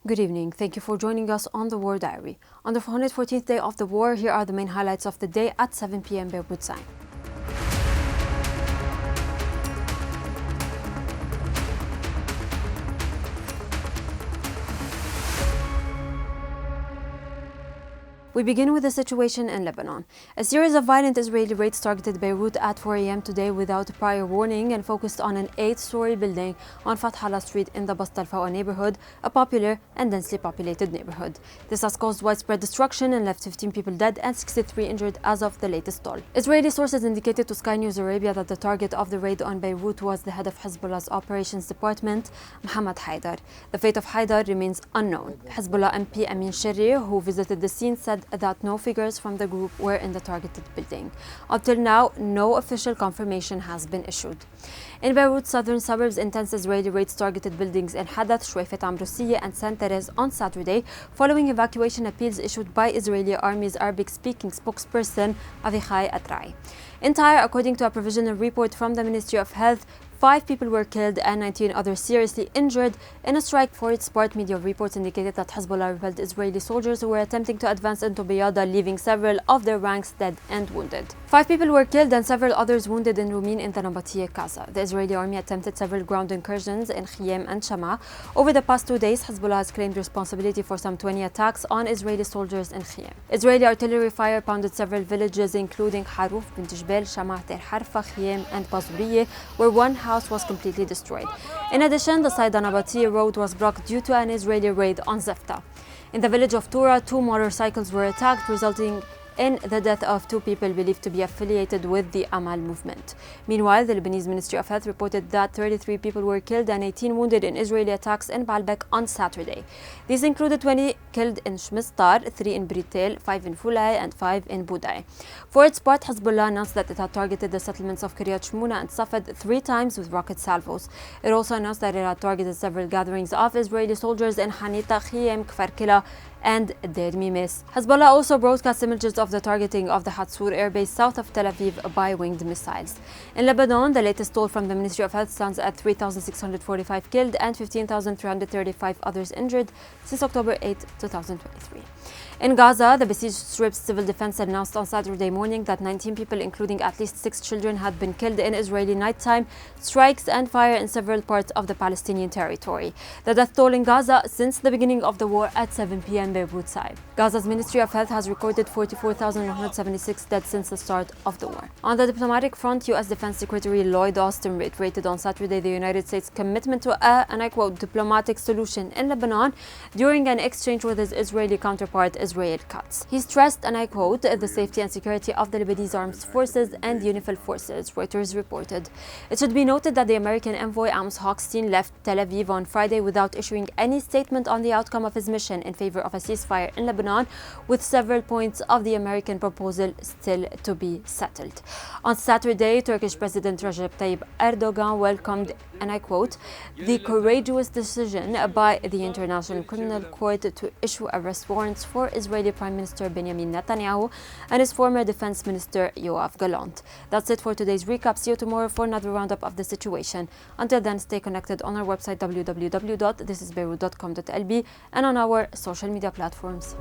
Good evening. Thank you for joining us on the War Diary. On the 414th day of the war, here are the main highlights of the day at 7 p.m. Beirut time. We begin with the situation in Lebanon. A series of violent Israeli raids targeted Beirut at 4 a.m. today without prior warning and focused on an 8-story building on Fath Allah Street in the Bast al-Fawa neighborhood, a popular and densely populated neighborhood. This has caused widespread destruction and left 15 people dead and 63 injured as of the latest toll. Israeli sources indicated to Sky News Arabia that the target of the raid on Beirut was the head of Hezbollah's operations department, Mohammed Haidar. The fate of Haidar remains unknown. Hezbollah MP Amin Sherri, who visited the scene, said that no figures from the group were in the targeted building. Until now, no official confirmation has been issued. In Beirut's southern suburbs, intense Israeli raids targeted buildings in Hadath, Shweifet Amrosiyeh and Saint Therese on Saturday, following evacuation appeals issued by Israeli Army's Arabic-speaking spokesperson Avichai Atrai. In Tyre, according to a provisional report from the Ministry of Health, 5 people were killed and 19 others seriously injured in a strike. For its part, media reports indicated that Hezbollah repelled Israeli soldiers who were attempting to advance into Biyada, leaving several of their ranks dead and wounded. 5 people were killed and several others wounded in Rumin in the Nabatiyeh Gaza. The Israeli army attempted several ground incursions in Khiyam and Shama. Over the past 2 days, Hezbollah has claimed responsibility for some 20 attacks on Israeli soldiers in Khiyam. Israeli artillery fire pounded several villages, including Haruf, Bint Jbel, Shama, Ter Harfa, Khiyam, and Bazuriyeh, where one house was completely destroyed. In addition, the Saida Nabatiyeh road was blocked due to an Israeli raid on Zefta. In the village of Tura, 2 motorcycles were attacked, resulting in the death of 2 people believed to be affiliated with the Amal movement. Meanwhile, the Lebanese Ministry of Health reported that 33 people were killed and 18 wounded in Israeli attacks in Baalbek on Saturday. These included 20 killed in Shmistar, 3 in Britel, 5 in Fulay, and 5 in Budai. For its part, Hezbollah announced that it had targeted the settlements of Kiryat Shmona and Safed 3 times with rocket salvos. It also announced that it had targeted several gatherings of Israeli soldiers in Hanita, Khiyam, Kfar Kila, and Deir Mimes. Hezbollah also broadcast images of the targeting of the Hatzur airbase south of Tel Aviv by winged missiles. In Lebanon, the latest toll from the Ministry of Health stands at 3,645 killed and 15,335 others injured since October 8, 2023. In Gaza, the besieged Strip's civil defense announced on Saturday morning that 19 people, including at least 6 children, had been killed in Israeli nighttime strikes and fire in several parts of the Palestinian territory. The death toll in Gaza since the beginning of the war at 7 p.m. Beirut time. Gaza's Ministry of Health has recorded 44,176 dead since the start of the war. On the diplomatic front, U.S. Defense Secretary Lloyd Austin reiterated on Saturday the United States' commitment to a, and I quote, diplomatic solution in Lebanon during an exchange with his Israeli counterpart, Israel Katz. He stressed, and I quote, the safety and security of the Lebanese armed forces and UNIFIL forces, Reuters reported. It should be noted that the American envoy Amos Hochstein left Tel Aviv on Friday without issuing any statement on the outcome of his mission in favor of a ceasefire in Lebanon, with several points of the American proposal still to be settled. On Saturday, Turkish President Recep Tayyip Erdogan welcomed, and I quote, the courageous decision by the International Criminal Court to issue arrest warrants for Israeli Prime Minister Benjamin Netanyahu and his former Defense Minister Yoav Gallant. That's it for today's recap. See you tomorrow for another roundup of the situation. Until then, stay connected on our website www.thisisbeirut.com.lb and on our social media platforms.